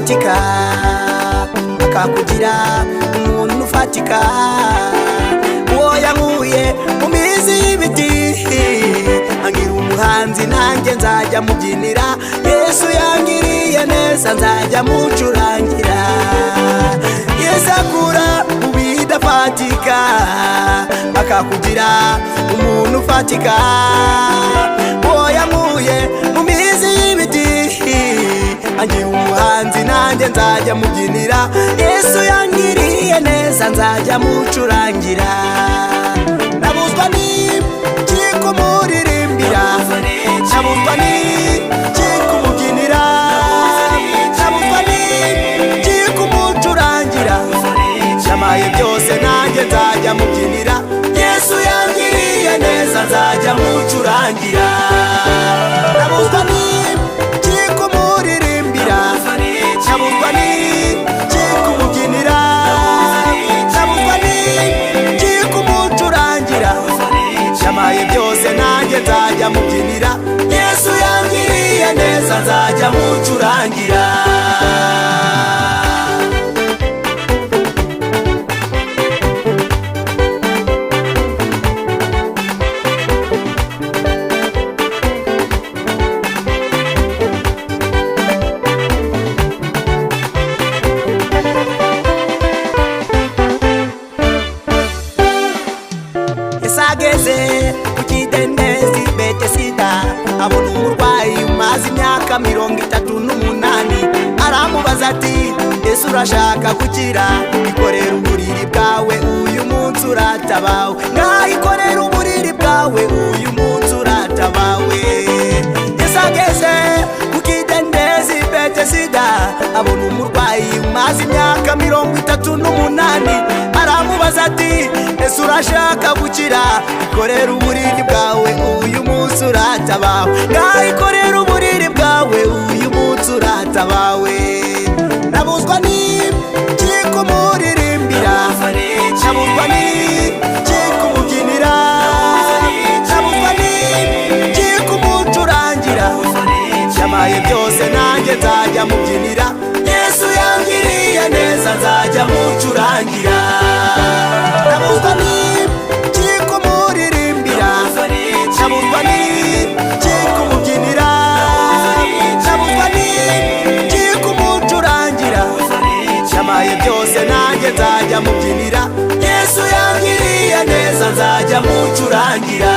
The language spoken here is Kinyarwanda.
ufatika akakugira umuntu ufatika. Uwo yankuye mu mizi y'ibiti angira umuhanzi, nanjye nzajya mubyinira. Yesu yangiriye neza, nzajya mucurangira. Yesu akura mu bidafatika akakugira umuntu ufatika. Uwo yankuye mu mizi y'ibiti angira umuhanzi, nanjye nzajya mubyinira. Yesu yangiriye neza, nzajya mucurangira. Nabuzwa n'iki kumuririmbira, nabuzwa n'iki kumubyinira, nabuzwa n'iki kumucurangira. Yamaye byose, nanjye nzajya mubyinira. Yesu yangiriye neza, nzajya mucurangira. Nabuzwa n'iki kumuririmbira, nabuzwa n'iki kumubyinira, nabuzwa n'iki kumucurangira. Yamaye byose, nanjye nzajya mubyinira. Yesu yangiriye neza, nzajya mucurangira. Ageze ku kidendezi Betesida, abona umurwayi umaze imyaka 38. Aramubaza ati, Yesu urashaka gukira? Ikorera uburiri bwawe, uyu munsi uratabawe. Ngahikorera uburiri bwawe, uyu munsi uratabawe. Yesu ageze ku kidendezi Betesida, abona umurwayi umaze imyaka 38. Aramubaza ati, Yesu urashaka gukira? Ikorera uburiri bwawe, uyu munsi uratabawe. Ngahikorera uburiri bwawe, uyu munsi uratabawe. Nabuzwa n'iki kumuririmbira, nabuzwa n'iki kumubyinira, nabuzwa n'iki kumucurangira. Yamaye byose, nanjye nzajya mubyinira. Yesu yangiriye neza, nzajya mucurangira. Nabuzwa n'iki kumuririmbira, nabuzwa n'iki kumubyinira, nabuzwa n'iki kumucurangira. Yamaye byose, nanjye nzajya mubyinira. Yesu yangiriye neza, nzajya mucurangira.